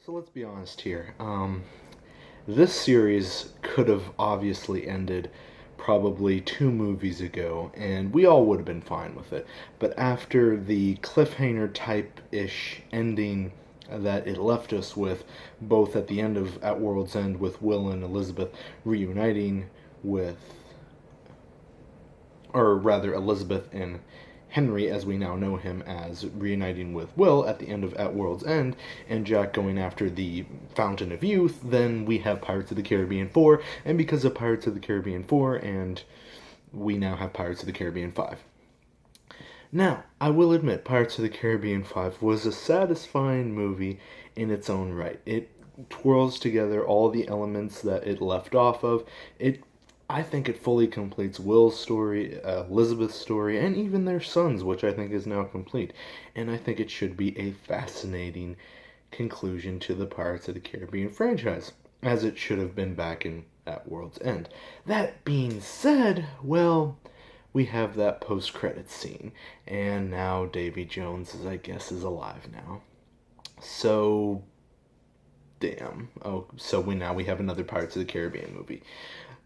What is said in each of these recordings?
So let's be honest here. This series could have obviously ended probably two movies ago, and we all would have been fine with it. But after the cliffhanger type ish ending that it left us with, both at the end of At World's End with Will and Elizabeth reuniting with, or rather, Elizabeth and Henry, as we now know him as, reuniting with Will at the end of At World's End, and Jack going after the Fountain of Youth, then we have Pirates of the Caribbean 4, and because of Pirates of the Caribbean 4, and we now have Pirates of the Caribbean 5. Now, I will admit, Pirates of the Caribbean 5 was a satisfying movie in its own right. It twirls together all the elements that it left off of. I think it fully completes Will's story, Elizabeth's story, and even their son's, which I think is now complete. And I think it should be a fascinating conclusion to the Pirates of the Caribbean franchise, as it should have been back in At World's End. That being said, well, we have that post-credits scene, and now Davy Jones is, I guess, is alive now. So, damn. Oh, so we have another Pirates of the Caribbean movie,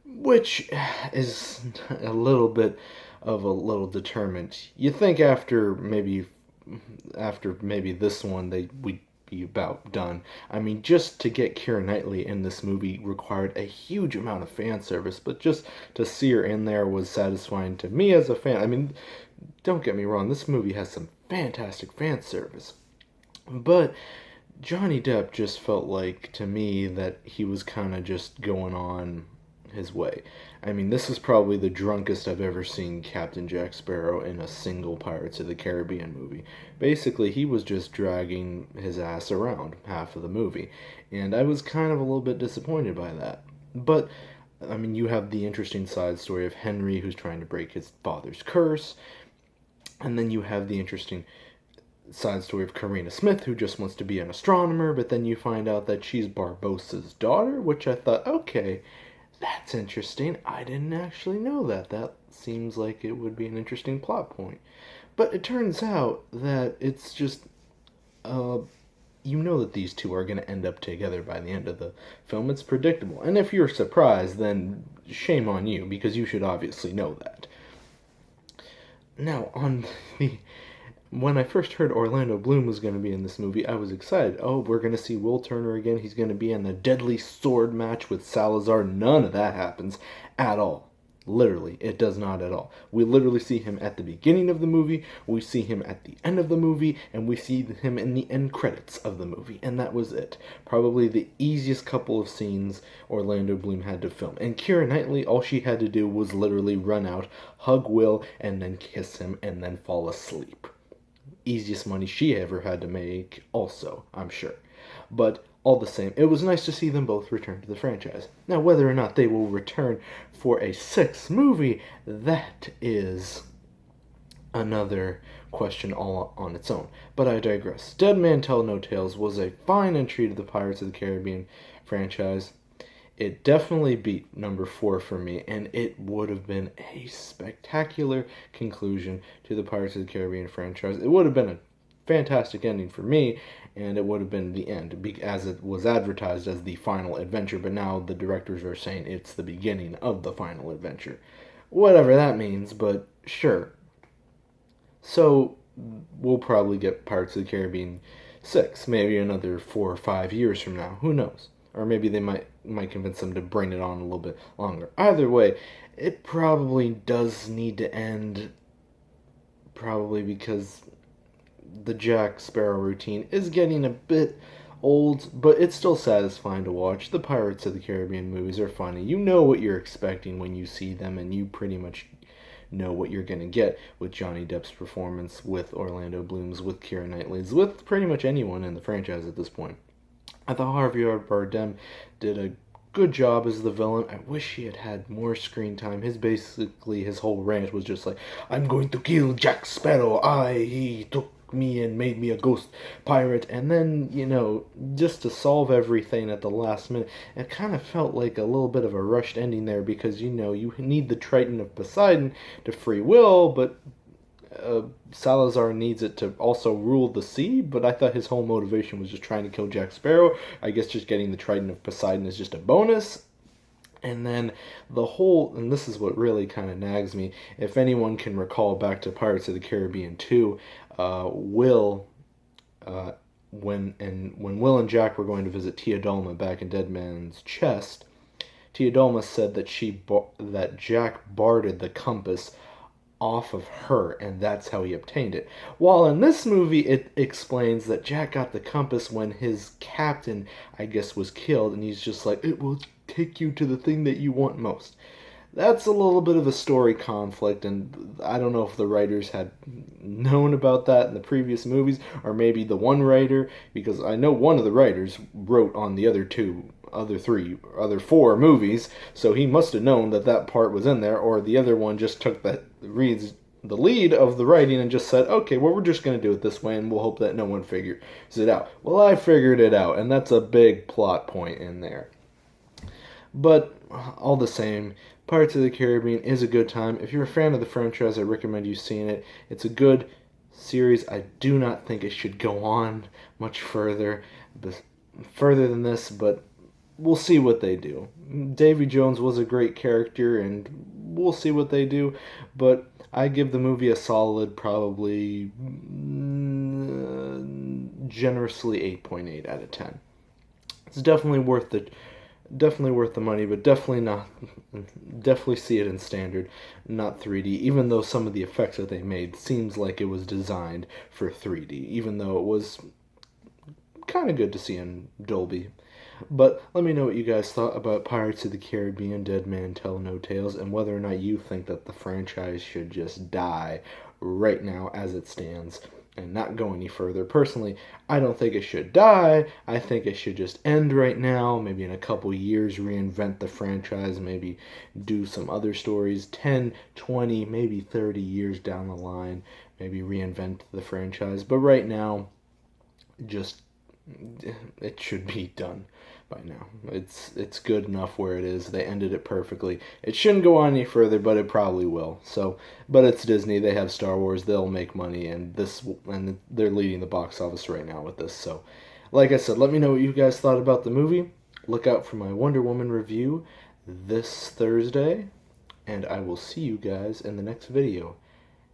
which is a little bit of a little deterrent. You think after maybe this one we'd be about done. I mean, just to get Keira Knightley in this movie required a huge amount of fan service, but just to see her in there was satisfying to me as a fan. I mean, don't get me wrong, this movie has some fantastic fan service, but Johnny Depp just felt like, to me, that he was kind of just going on his way. I mean, this is probably the drunkest I've ever seen Captain Jack Sparrow in a single Pirates of the Caribbean movie. Basically, he was just dragging his ass around half of the movie, and I was kind of a little bit disappointed by that. But, I mean, you have the interesting side story of Henry, who's trying to break his father's curse, and then you have the interesting side story of Karina Smith, who just wants to be an astronomer, but then you find out that she's Barbossa's daughter, which I thought, okay, that's interesting. I didn't actually know that. That seems like it would be an interesting plot point. But it turns out that it's just, that these two are going to end up together by the end of the film. It's predictable. And if you're surprised, then shame on you, because you should obviously know that. Now, when I first heard Orlando Bloom was going to be in this movie, I was excited. Oh, we're going to see Will Turner again. He's going to be in the deadly sword match with Salazar. None of that happens at all. Literally, it does not at all. We literally see him at the beginning of the movie, we see him at the end of the movie, and we see him in the end credits of the movie. And that was it. Probably the easiest couple of scenes Orlando Bloom had to film. And Keira Knightley, all she had to do was literally run out, hug Will, and then kiss him, and then fall asleep. Easiest money she ever had to make, also, I'm sure. But all the same, it was nice to see them both return to the franchise. Now, whether or not they will return for a sixth movie, that is another question all on its own. But I digress. Dead Man Tell No Tales was a fine entry to the Pirates of the Caribbean franchise. It definitely beat number 4 for me, and it would have been a spectacular conclusion to the Pirates of the Caribbean franchise. It would have been a fantastic ending for me, and it would have been the end, as it was advertised as the final adventure, but now the directors are saying it's the beginning of the final adventure. Whatever that means, but sure. So, we'll probably get Pirates of the Caribbean 6, maybe another 4 or 5 years from now. Who knows? Or maybe they might convince them to bring it on a little bit longer. Either way, it probably does need to end, probably because the Jack Sparrow routine is getting a bit old, but it's still satisfying to watch. The Pirates of the Caribbean movies are funny. You know what you're expecting when you see them, and you pretty much know what you're going to get with Johnny Depp's performance, with Orlando Bloom's, with Keira Knightley's, with pretty much anyone in the franchise at this point. I thought Javier Bardem did a good job as the villain. I wish he had had more screen time. His whole rant was just like, I'm going to kill Jack Sparrow. He took me and made me a ghost pirate. And then, just to solve everything at the last minute, it kind of felt like a little bit of a rushed ending there because, you need the Triton of Poseidon to free Will, but Salazar needs it to also rule the sea, but I thought his whole motivation was just trying to kill Jack Sparrow. I guess just getting the Trident of Poseidon is just a bonus. And then and this is what really kind of nags me, if anyone can recall back to Pirates of the Caribbean 2, Will, when Will and Jack were going to visit Teodolma back in Dead Man's Chest, Teodolma said that Jack bartered the compass off of her, and that's how he obtained it. While in this movie, it explains that Jack got the compass when his captain, I guess, was killed, and he's just like, it will take you to the thing that you want most. That's a little bit of a story conflict, and I don't know if the writers had known about that in the previous movies, or maybe the one writer, because I know one of the writers wrote on the other four movies, so he must have known that that part was in there, or the other one just took the lead of the writing and just said, okay, well, we're just going to do it this way, and we'll hope that no one figures it out. Well, I figured it out, and that's a big plot point in there. But all the same, Pirates of the Caribbean is a good time. If you're a fan of the franchise, I recommend you seeing it. It's a good series. I do not think it should go on much further than this, but we'll see what they do. Davy Jones was a great character, and we'll see what they do, but I give the movie a solid, probably generously 8.8 out of 10. It's definitely worth the money, but definitely see it in standard, not 3D, even though some of the effects that they made seems like it was designed for 3D, even though it was kind of good to see in Dolby. But let me know what you guys thought about Pirates of the Caribbean, Dead Man Tell No Tales, and whether or not you think that the franchise should just die right now as it stands and not go any further. Personally, I don't think it should die. I think it should just end right now. Maybe in a couple years, reinvent the franchise. Maybe do some other stories. 10, 20, maybe 30 years down the line. Maybe reinvent the franchise. But right now, it should be done by now. It's good enough where it is. They ended it perfectly. It shouldn't go on any further, but it probably will. So, but it's Disney. They have Star Wars. They'll make money, and they're leading the box office right now with this. So, like I said, let me know what you guys thought about the movie. Look out for my Wonder Woman review this Thursday, and I will see you guys in the next video.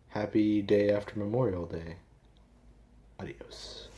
Happy day after Memorial Day. Adios.